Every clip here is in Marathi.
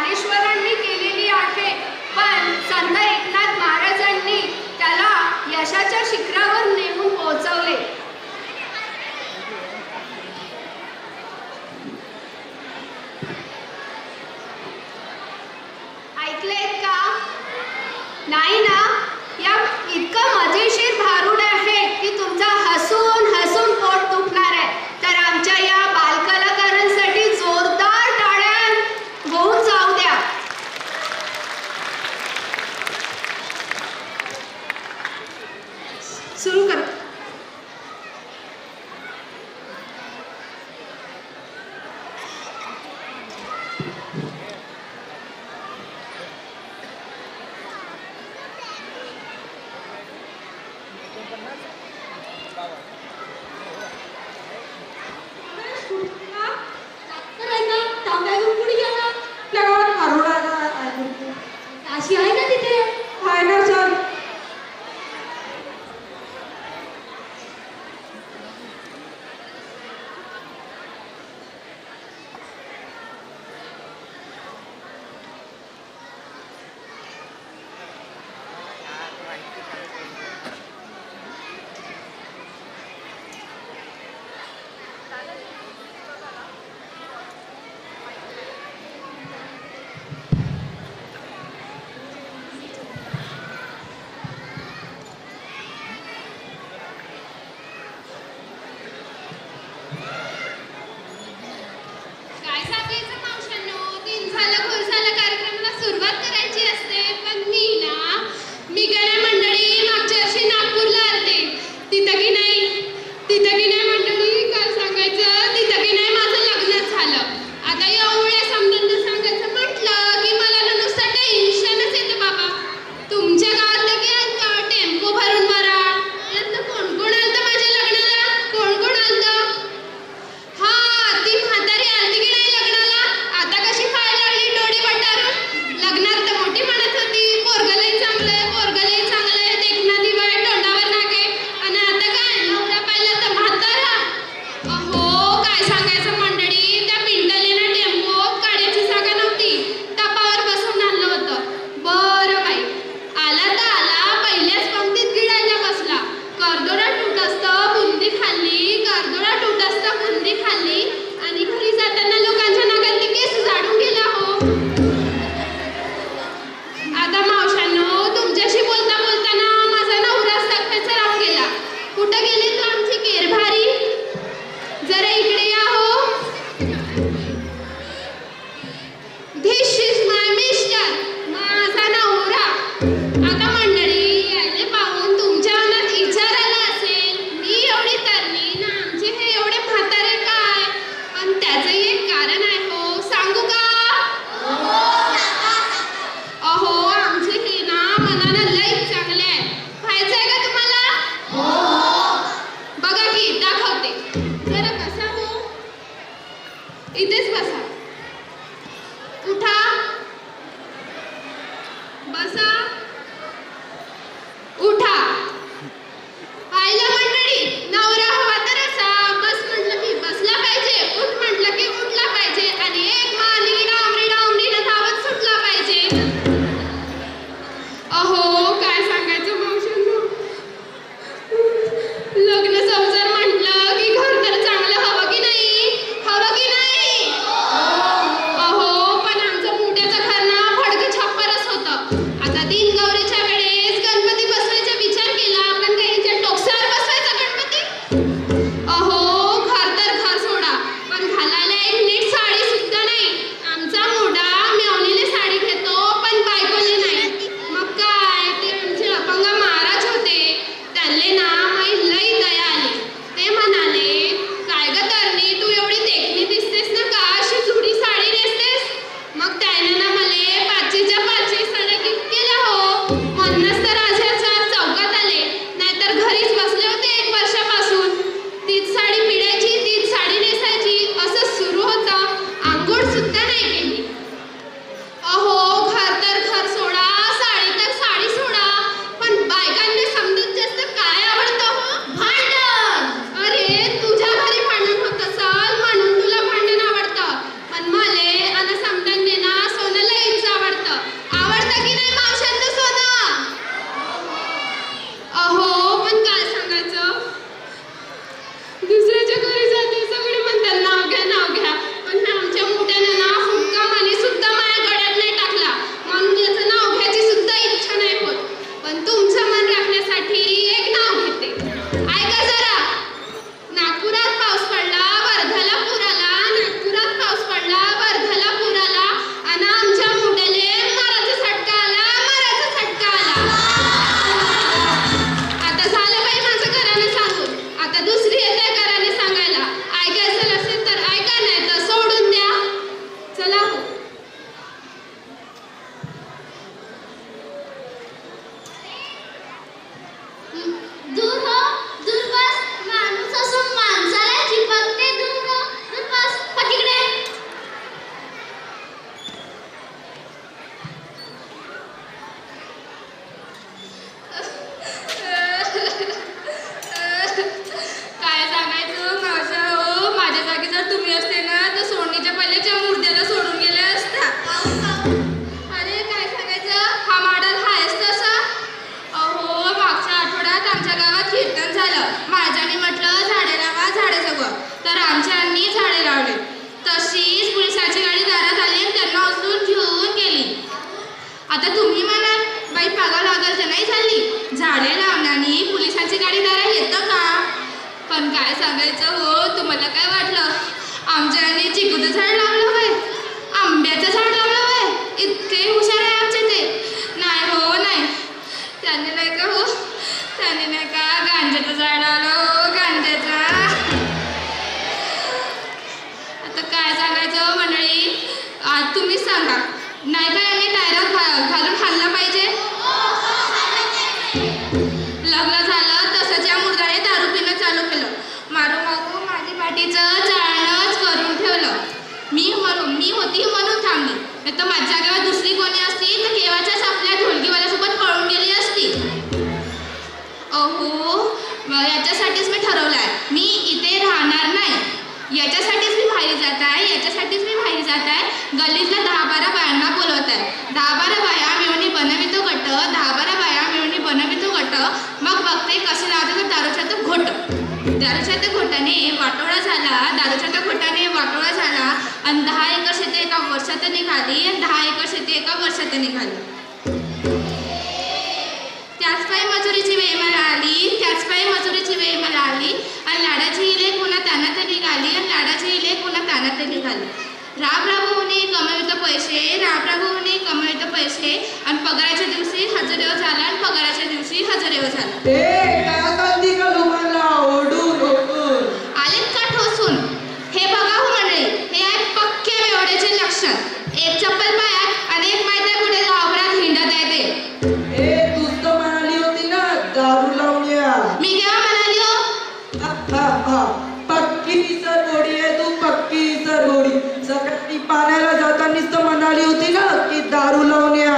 ज्ञानेश्वरांनी केलेली आहे, पण संत एकनाथ महाराजांनी त्याला यशाच्या शिखरावर नेऊन पोहोचवले. ऐकलेत का? नाही ना? या इतकं मजेशीर भारुड आहे की तुमचा हसून हसून पोट दुखणार आहे. तर आमच्या या बालकलाकारांसाठी जोरदार टाळ्या होऊन जाऊ द्या. सुरू कर. अशी आहे ना तिथे? आहे ना सर. इथेच काय सांगायचं हो, तुम्हाला काय वाटलं आमच्याने चिकूचं झाड लावलं होय, आंब्याचं झाड लावलं होय, इतके हुशार आहे आमचे ते. नाही हो नाही, त्याने नाही का हो, त्याने नाही का गांजाचं झाड लावलं हो, गांजाचं. आता काय सांगायचं मंडळी, आज तुम्हीच सांगा, नाही का यांनी टायरात घालून खाल्ला पाहिजे. लग्न झालं तसंच या मुर्दाने दारू पिणं चालू केलं, मारू मारू माझी पाठीचं चाळणंच करून ठेवलं. मी होती म्हणून थांबली, नाही तर माझ्या जागेवर दुसरी कोणी असती तर केव्हाच्याच आपल्या ढोलकीवाल्यासोबत पळून गेली असती. अहो याच्यासाठीच मी ठरवलं आहे, मी इथे राहणार नाही. याच्यासाठीच मी बाहेर जात आहे, याच्यासाठीच मी बाहेर जात आहे. गल्लीतल्या 10-12 बायांना बोलवत आहे. 10-12 बाया मिळून बनवितो गट, 10-12 बाया मिळून बनवितो गट. मग बघते कसे लावते दारूच्या तर घोट. दारूच्या त्या घोटाने वाटोळा झाला, दारूच्या त्या घोटाने वाटोळा झाला आणि 10 एकर शेती एका वर्षात निघाली आणि 10 एकर शेती एका वर्षात निघाली. त्याच पायी मजुरीची वेळ मला आली, त्याच पायी मजुरीची वेळ मला आली आणि लाडाची इले पुन्हा तानात निघाली आणि लाडाची इले पुन्हा तानात निघाली. राब राबवणे कमवित पैसे, राब राबवणे कमवित पैसे आणि पगाराच्या दिवशी हजेरीवर झाला आणि पगाराच्या दिवशी हजेरीवर झाला. आलेत का ठोसून? हे बघा हो मंडळी, हे आहे पक्के बेवड्याचे लक्षण. एक चप्पल पायात आणि एक माहिती कुठे गावभरात हिंडत आहे ते. मी केव्हा म्हणाली हो? पक्की सरगोडी आहे तू, पक्की सरगोडी. सकाळी पाण्याला जातानीच तर म्हणाली होती ना की दारू लावून या.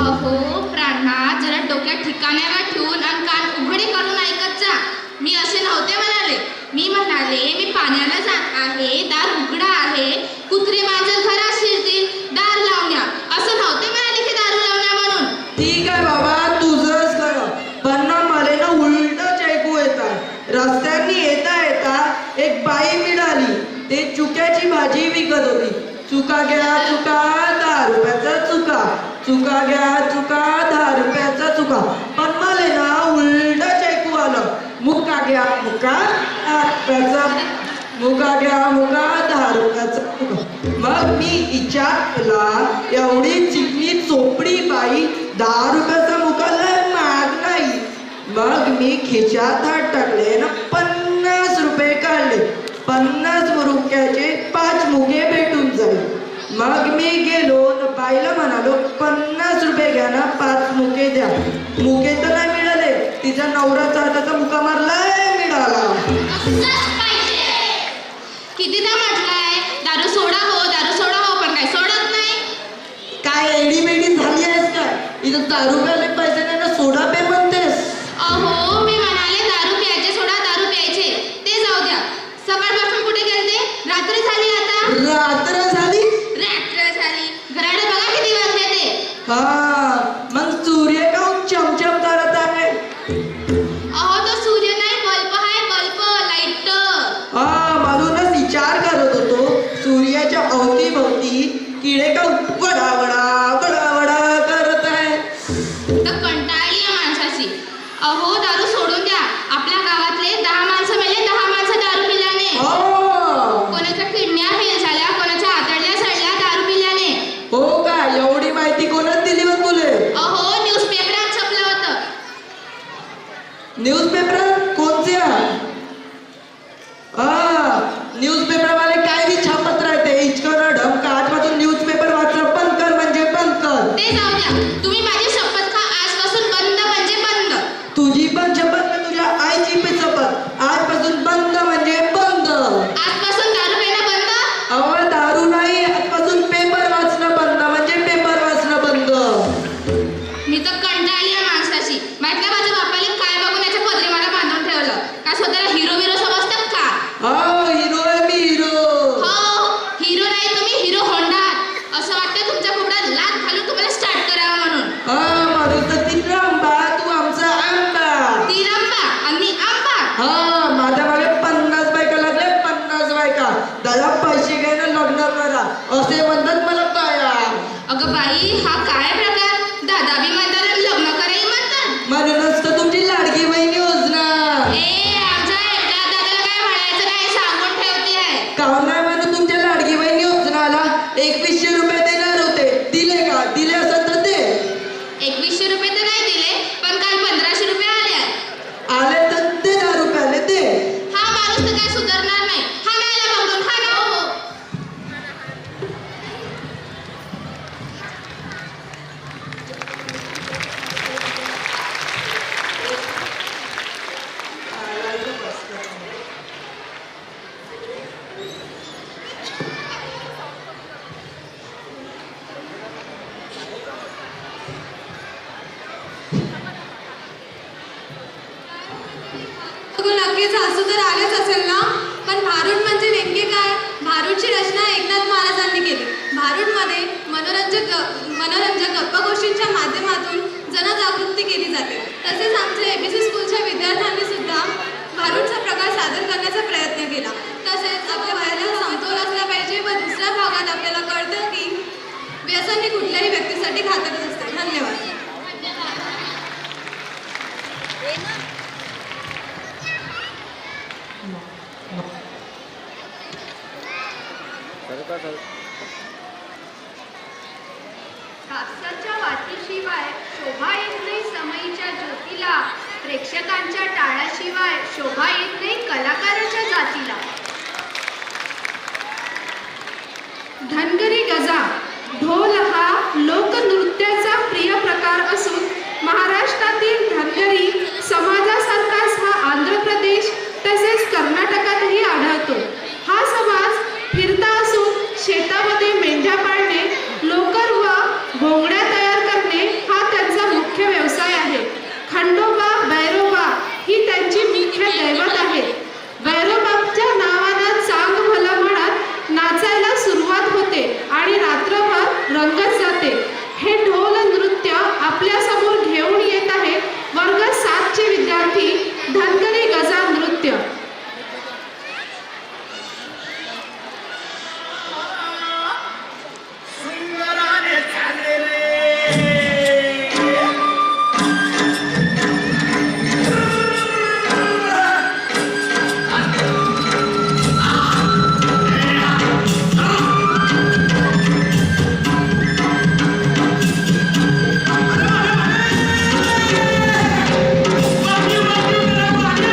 अहो प्राणनाथ, जरा डोक्यात ठिकाण्यावर ठेवून आणि कान उघडे करून ऐकत जा. मी असे नव्हते म्हणाले. मी म्हणाले मी पाण्याला जात आहे, दार उघडा आहे, कुत्रे माझ्या घरात शिरतील, दार लावण्या. असं नव्हते म्हणाले की दारू लावण्या म्हणून. ठीक आहे बाबा, तुझंच खरं, पण ना मला ना उलटच ऐकू येत आहे. रस्त्याने येता येता एक बाई मिळाली, ते चुक्याची भाजी विकत होती. चुका घ्या चुका 10 रुपयाचा चुका, चुका घ्या चुका 10 रुपयाचा चुका. पण मला ना उलटच ऐकू आलं, मुका घ्या मुका 10 रुपयाचा, मुका घ्या मुका 10 रुपयाचा चुका. मग मी विचारला, एवढी चिकनी चोपडी बाई 10 रुपयाचा मुका लय महाग नाही. मग मी खिशात हात टाकले ना 50 रुपये काढले. 50 रुपयाचे 5 मुके भेटून जाईल. मग मी गेलो न बाईला म्हणालो 50 रुपये घ्या ना, 5 मुके द्या. मुके तर नाही मिळाले, तिचा नवराचा हाताचा मुका मारलाय मिळाला. कितीदा म्हटलंय दारू सोडा हो, दारू सोडा हो, पण काय सोडत नाही. काय एडीमेडी झाली आहेस काय? इथं दारू प्यायले पैसे नाही ना सोडा पे म्हणतेस. अहो मी म्हणाले दारू प्यायचे, सोडा दारू प्यायचे, ते जाऊ द्या. सकाळपासून कुठे गेलते? रात्री झाली आता. रात्र झाली. रात्र झाली. घराकडे बघा किती वाजले ते. मग सूर्य काऊन चमचम करत आहे? अहो तो सूर्य नाही, बल्ब आहे, बल्ब, लाईट. म्हणूनच विचार करत होतो, सूर्याच्या अवतीभोवती किडे का वडा वडा वडा वडा करत आहे. तर कंटाळली या माणसाची. अहो दारू सोडून द्या. आपल्या गावातले 10 माणसं मेले, 10 माणसं दारू पिल्याने. कोणाच्या किडन्या फेल झाल्या, कोणाच्या आतडल्या सडल्या दारू पिल्याने. हो का? एवढी माहिती कोणाच दिली हो तुले? अहो न्यूजपेपरात छपलं होतं. न्यूजपेपर कोणत्या? न्यूजपेपरवाले काय बी छापत राहते, इचकन ढमका. आजपासून न्यूजपेपर वाचलं बंद कर म्हणजे बंद कर. ते जाऊ द्या. तुम्ही माझी शपथ खा, आजपासून बंद म्हणजे बंद. तुझी पण शपथ का तुझ्या आईची पण शपथ, आजपासून बंद म्हणजे बंद. आजपासून दारू पिणं बंद. अहो दारू नाही, आजपासून पेपर वाचणं बंद म्हणजे पेपर वाचणं बंद. मी तर कंटाळली या माणसाची. म्हटलं माझ्या बापाने काय बघून याच्या पदरी मला बांधून ठेवलं. का स्वतःला हिरो बिरो समजतात का? हिरो आहे मी, हिरो. हो हिरो नाही तुम्ही, हिरो होंडा. असं वाटतं तुमच्या कुपड्यात लात घालून तुम्हाला स्टार्ट करावं म्हणून. माझं तर तिरंबा, तू आमचा आंबा. तिरंबा आणि आंबा. माझ्या मागे 50 बायका लागले, 50 बायका. दादा पैसे घ्यायला लग्न करा असे म्हणतात मला बाया. अगं बाई, हा काय प्रकार? दादा बी म्हणतात आणि लग्न करायला म्हणतात. म्हणूनच तर तुमची लाडकी बहीण योजना. आमच्या एकट्या दादाला भारूडमध्ये मनोरंजक गप्पागोष्टींच्या माध्यमातून जनजागृती केली जाते. तसेच आमच्या ABC स्कूलच्या विद्यार्थ्यांनी सुद्धा भारूडचा प्रकार सादर करण्याचा प्रयत्न केला. तसेच आपल्या वयाला समतोल असला पाहिजे व दुसऱ्या भागात आपल्याला कळतं की व्यसन हे कुठल्याही व्यक्तीसाठी घातकच असते. धन्यवाद. कापसाच्या वातीशिवाय शोभा येत नाही समईच्या ज्योतीला, प्रेक्षकांच्या टाळाशिवाय शोभा येत नाही कलाकाराच्या जातीला. धनगरी गजा ढोल हा लोकनृत्याचा प्रिय प्रकार असून महाराष्ट्रातील धनगरी समाजासारखाच हा आंध्र प्रदेश तसेच कर्नाटकातही आढळतो. हा समाज फिरता असून शेतामध्ये मेंढ्या पाळणे, लोकर व घोंगड्या तयार करणे हा त्यांचा मुख्य व्यवसाय आहे. खंडोबा भैरोबा ही त्यांची मुख्य दैवत आहे. भैरोबाच्या नावानं चांग भलं म्हणत नाचायला सुरुवात होते आणि रात्रभर रंगत जाते. हे ढोल नृत्य आपल्या समोर घेऊन येत आहेत वर्ग 7चे विद्यार्थी. धनगरी गजा नृत्य. Thank you.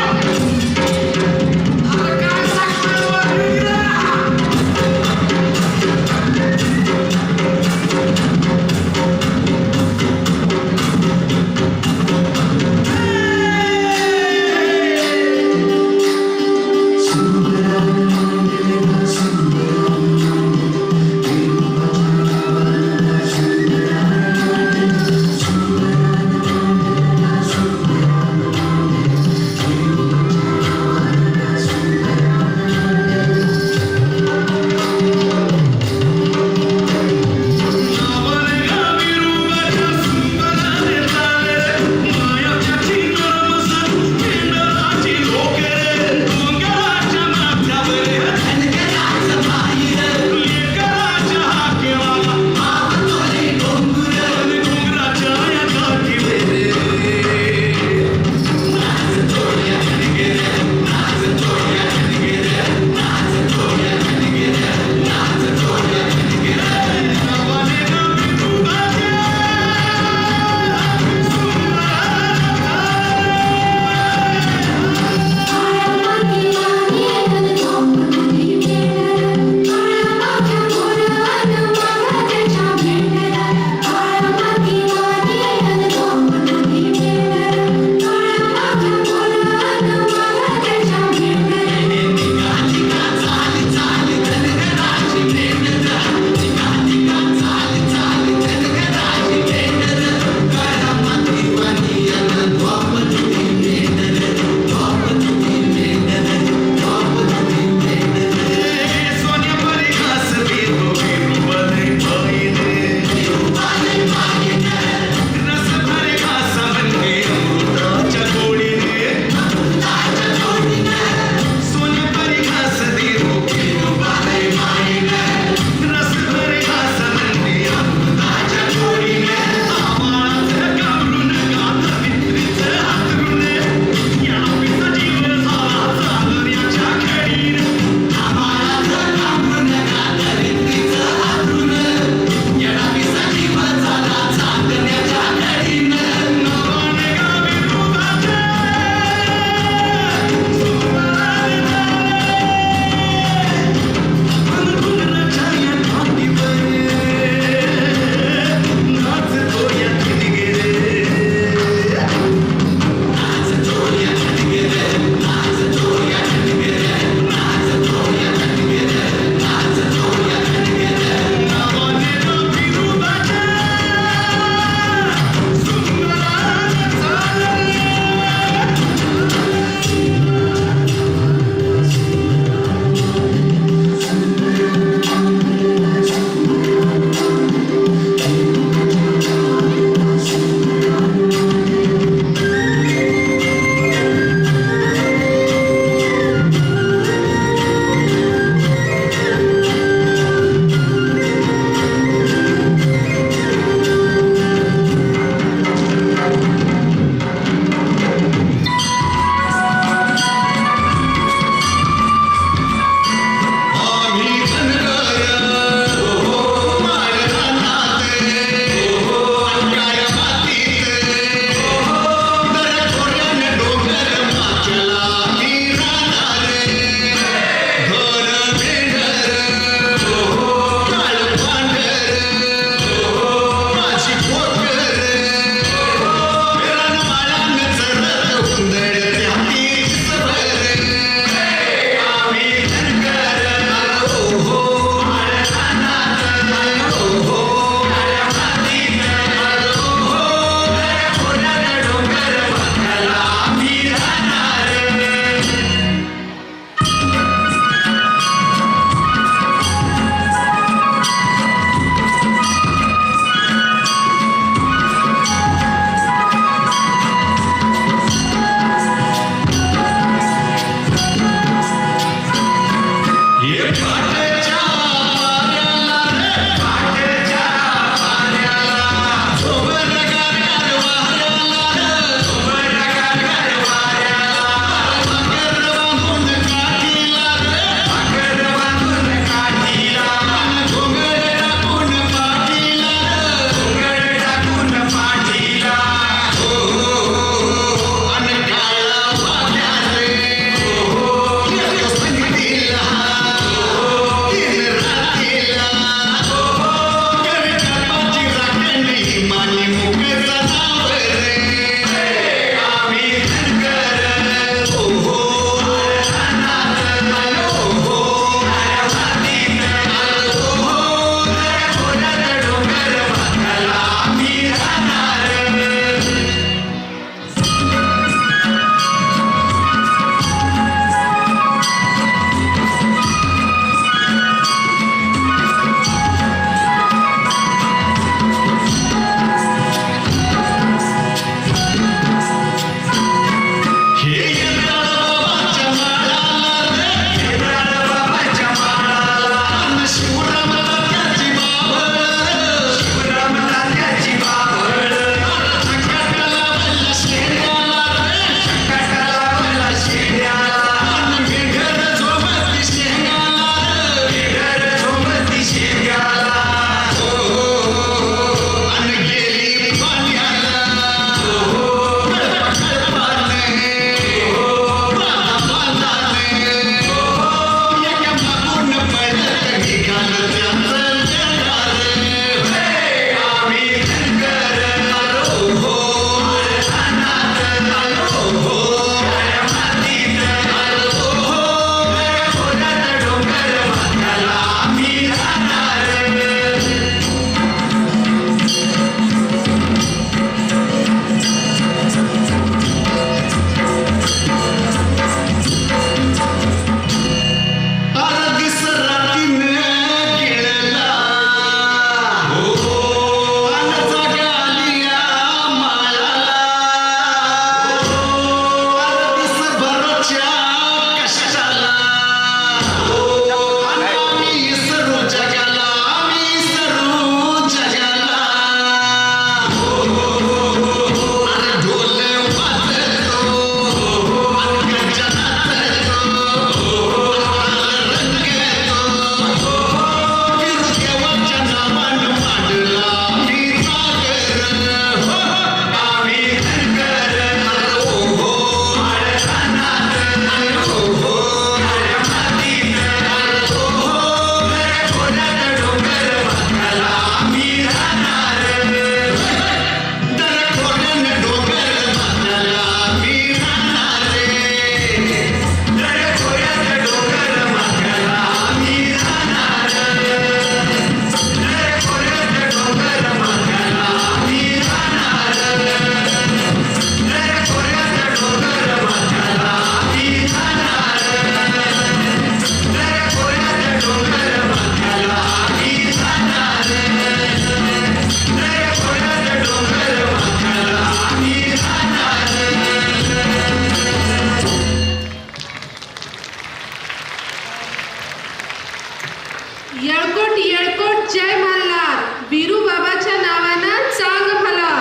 येळकोट जय मल्हार, बिरू बाबाच्या नावानं चांग भला.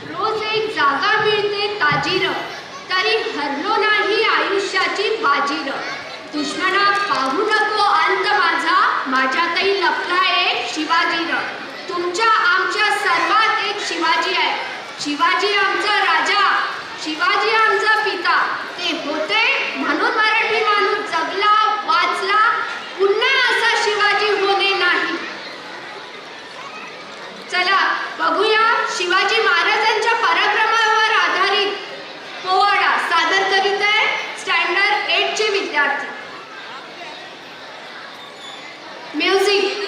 रोज एक जागा मिळते ताजीर, तरी हरलो नाही आयुष्याची बाजीर. दुश्मना पाहू नको अंत माझा, माझ्यातही लपला एक शिवाजीर. तुमच्या आमच्या सर्वात एक शिवाजी आहे. शिवाजी आमचा राजा, शिवाजी आमचा पिता. ते होते म्हणून मराठी माणूस जगला, वाचला. पुन्हा असा शिवाजी होणे नाही. चला बघूया शिवाजी महाराजांच्या पराक्रमावर आधारित पोवाडा सादर करीत आहे स्टँडर्ड 8 चे विद्यार्थी. म्युझिक.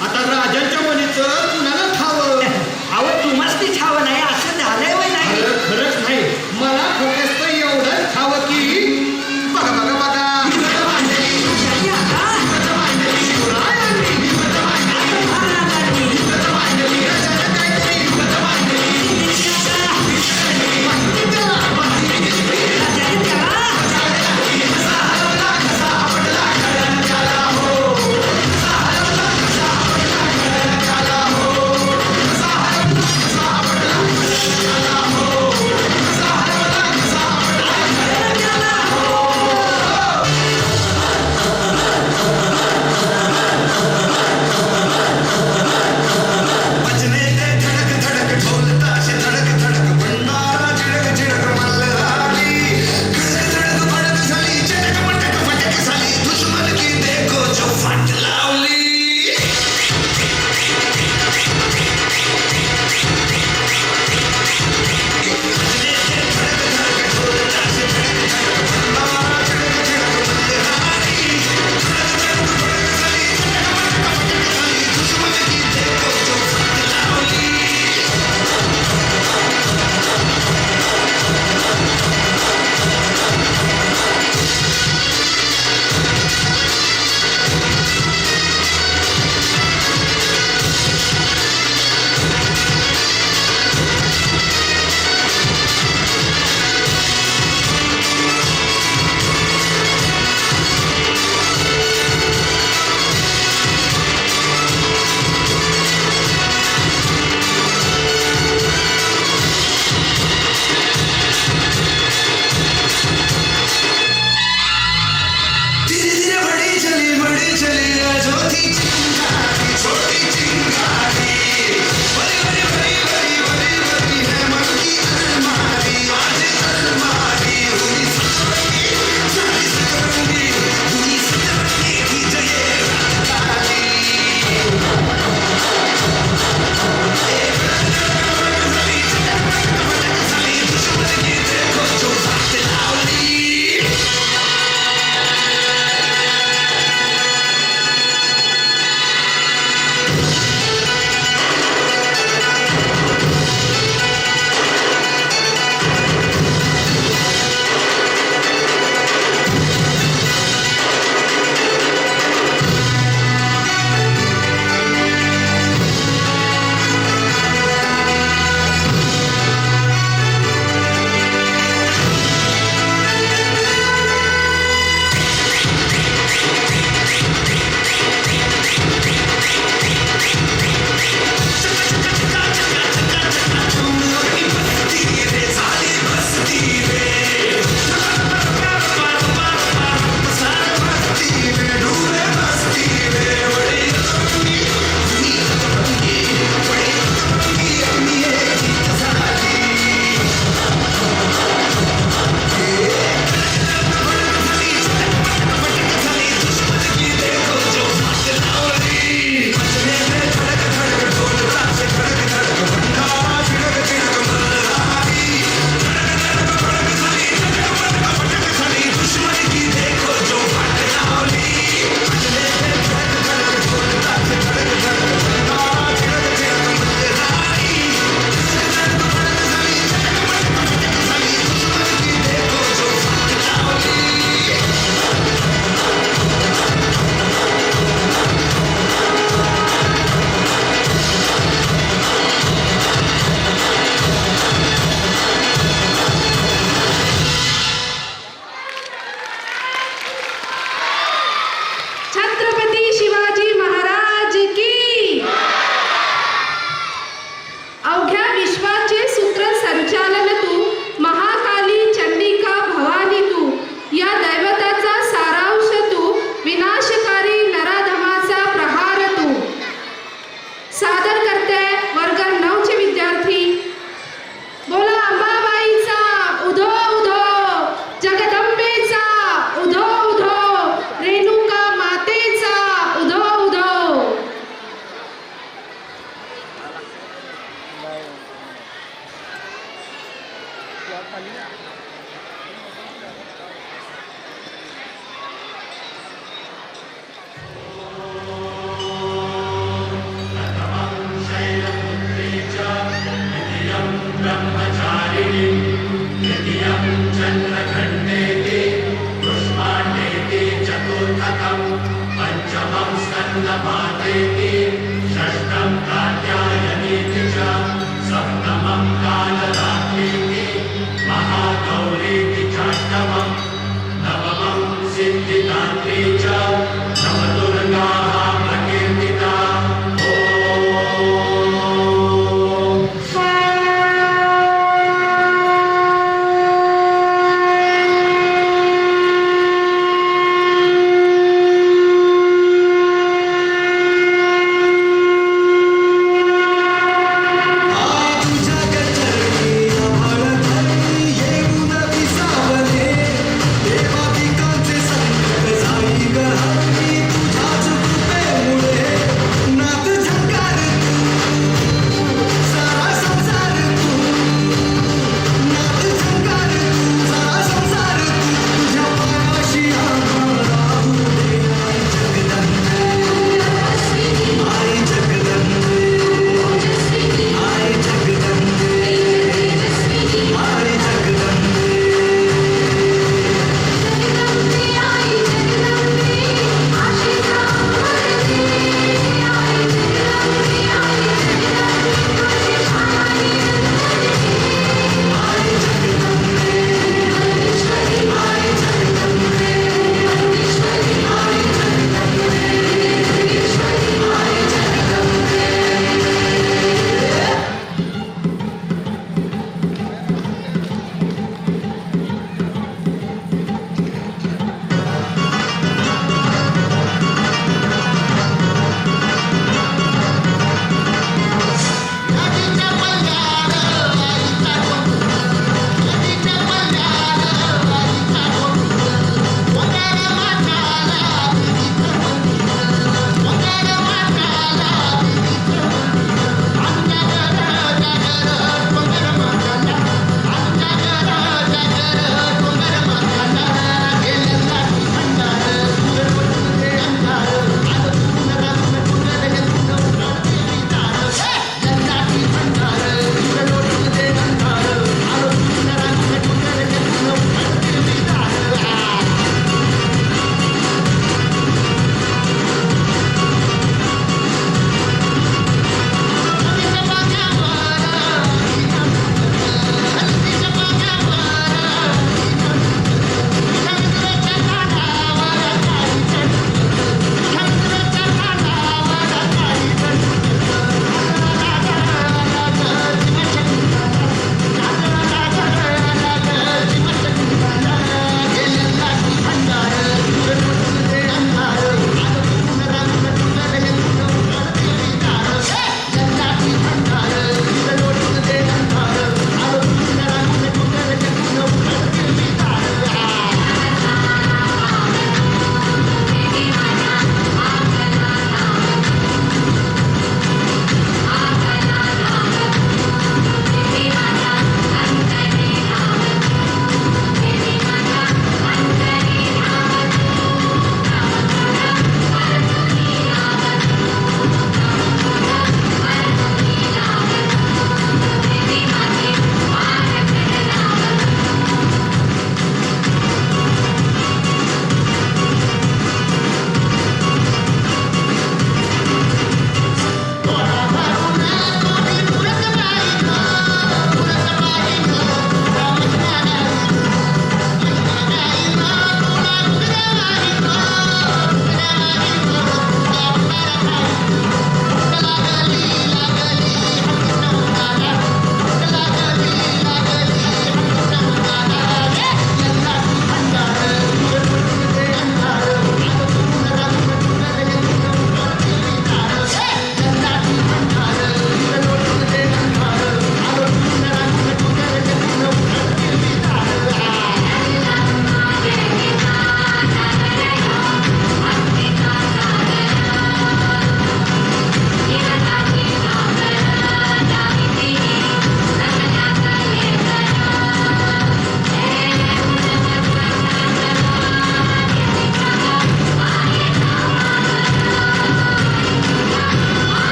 आता राजांच्या मनीचं कुणाला खावं? अहो तुम्हाला ती छावं नाही असं झालंय वय नाही. खरंच नाही, मला फक्त एवढंच खावं की बघा बघा बघा सादर करते वर्ग 9 चे विद्यार्थी. बोला अंबाबाईचा उधो उधो, जगदंबेचा उधो उधो, रेणुका मातेचा उधो उधो. तुझ्या गचरणी अमळधरी येऊन विसावले, देवाधिकांचे संकट जाई गं.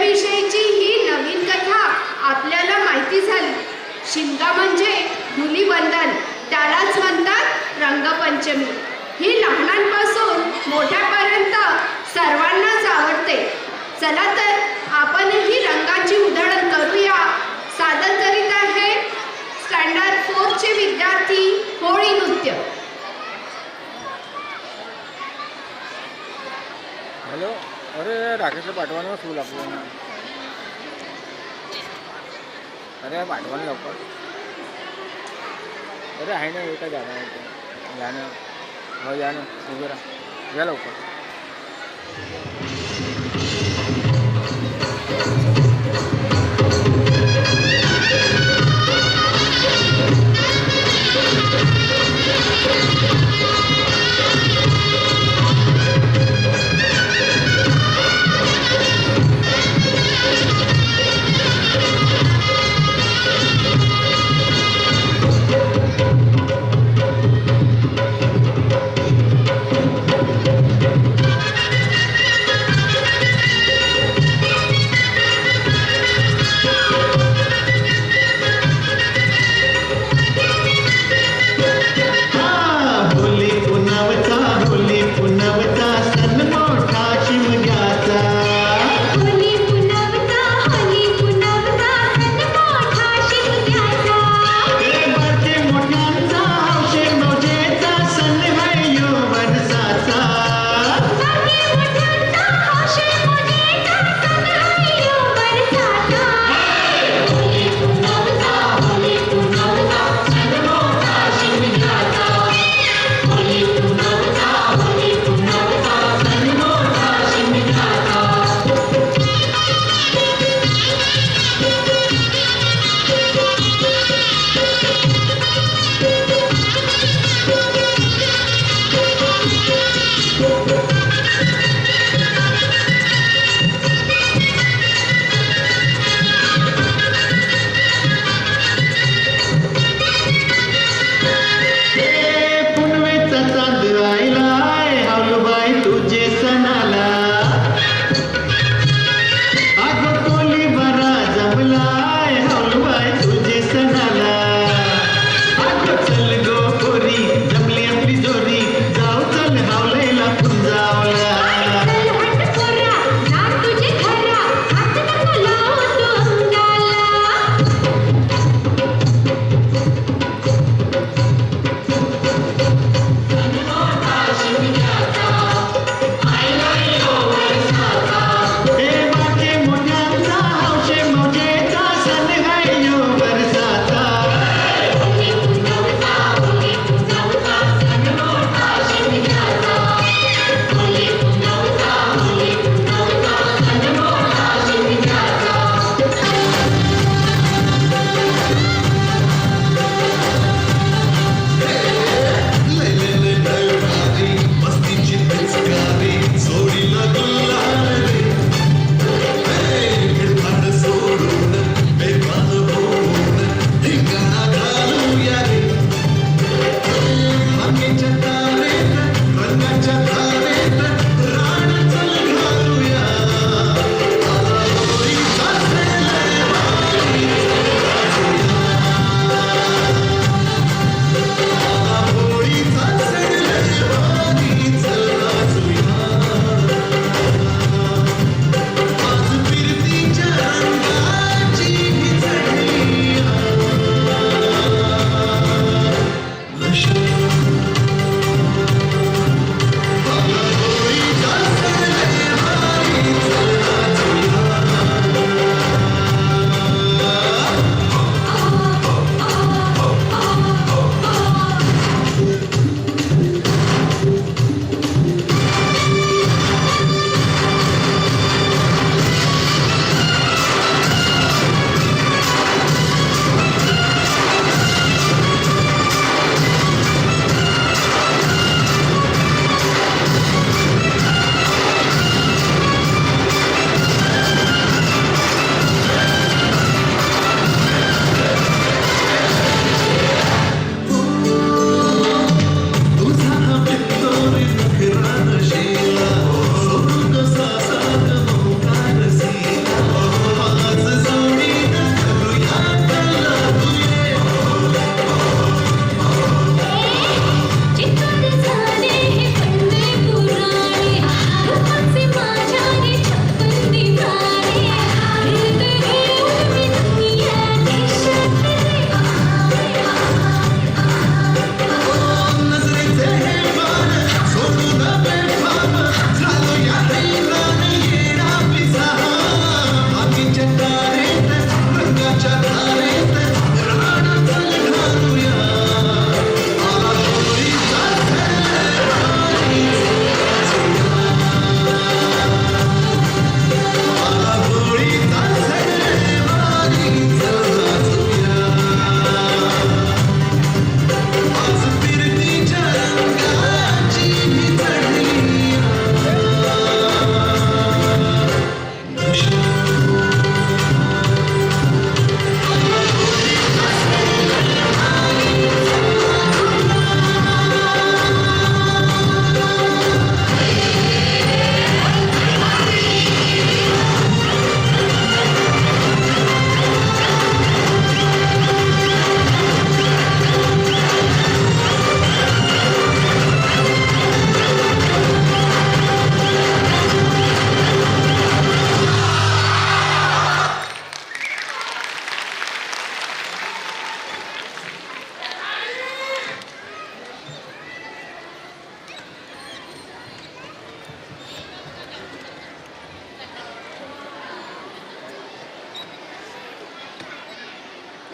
शिमग्याविषयीची ही नवीन कथा आपल्याला माहिती झाली. शिमगा म्हणजे धुलीवंदन, त्यालाच म्हणतात रंगपंचमी. ही लहानांपासून मोठ्यापर्यंत सर्वांनाच आवडते. चला तर आपणही रंगाची उधळण करूया. सादर करीत आहे स्टँडर्ड 4 चे विद्यार्थी होळी नृत्य. हॅलो, अरे राकेशला पाठवायला फुल आपलं. अरे पाठवायला लवकर. अरे आहे ना, एका जागा या ना. हो या ना, उभे राहा, या लवकर.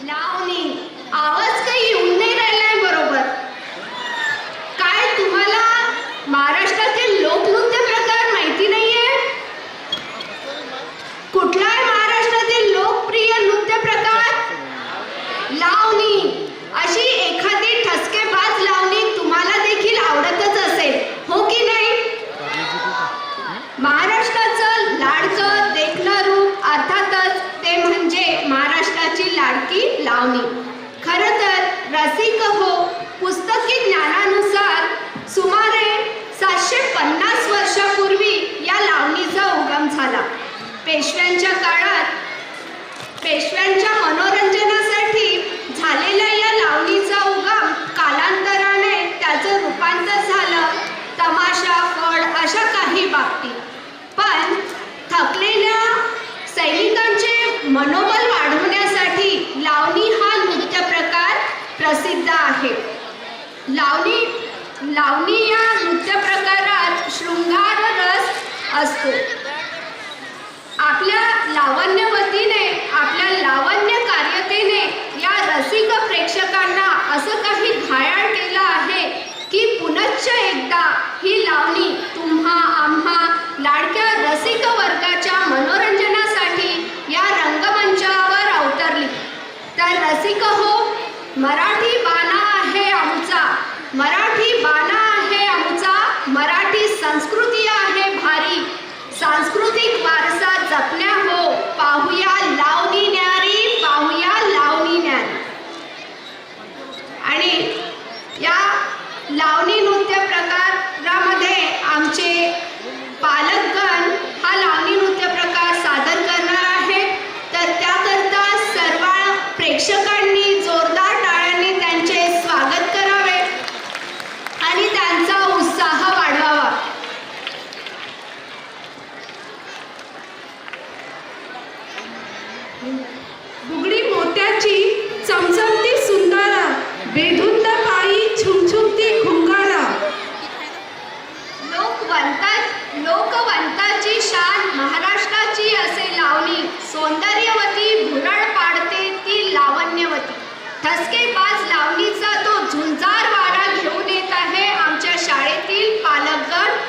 लावणी आवाज काही येऊन नाही राहिलाय बरोबर. काय तुम्हाला महाराष्ट्रातील लोकनृत्य प्रकार माहिती नाहीये? कुठला आहे महाराष्ट्रातील लोकप्रिय नृत्य प्रकार? लावणी. अशी एखादी ठसकेबाज लावणी तुम्हाला देखील आवडतच असेल, हो की नाही? महाराष्ट्राचं लाडकं देखणं रूप अर्थातच ते म्हणजे महाराष्ट्राची लाडकी लावणी. खरं तर रसिक हो, पुस्तकी ज्ञानानुसार सुमारे 750 वर्षापूर्वी या लावणीचा उगम झाला. पेशव्यांच्या काळात पेशव्यांच्या मनोरंजनासाठी झालेल्या या लावणीचा उगम कालांतराने त्याचं रूपांतर झालं तमाशा, फड अशा काही बाबतीत. पण थकलेल्या सैनिकांचे मनोबल वाढवण्यासाठी लावणी हा नृत्य प्रकार प्रसिद्ध आहे. लावणी या नृत्य प्रकारात शृंगार रस असतो. आपल्या लावण्यवतीने, आपल्या लावण्य कार्यतेने या रसिक प्रेक्षकांना असं काही घायाळ केलं आहे की पुनश्च एकदा ही लावणी तुम्हा आम्हा लाडक्या रसिक वर्गाच्या मनोरंजनासाठी या रंगमंचावर अवतरली. तर रसिक हो, मराठी बाणा आहे आमचा, मराठी बाणा आहे आमचा, मराठी संस्कृती आहे भारी, सांस्कृतिक वारसा जपण्या हो, पाहूया लावणी न्यारी, पाहूया लावणी न्यारी. आणि या लावणी नृत्य प्रकारामध्ये आमचे पालकगण हा लावणी नृत्य प्रकार सादर करणार आहे. तर त्याकरता सर्व प्रेक्षकांनी जोरदार टाळ्यांनी त्यांचे स्वागत करावे आणि त्यांचा उत्साह वाढवावा. बुगडी मोत्याची चमचमती सुंदरा, बेधुंद पायी छुमछुमती घुंगारा. लोकवंताची शान महाराष्ट्राची असे लावणी, सौंदर्यवती भुरळ पाडते ती लावण्यवती. ठसकेबाज लावणीचा तो झुंजार वाडा घेऊन येत आहे आमच्या शाळेतील पालकगण.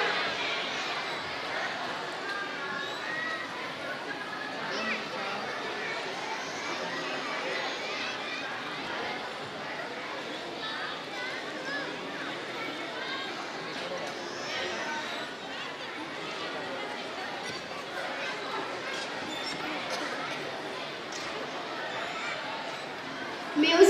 म्युझिक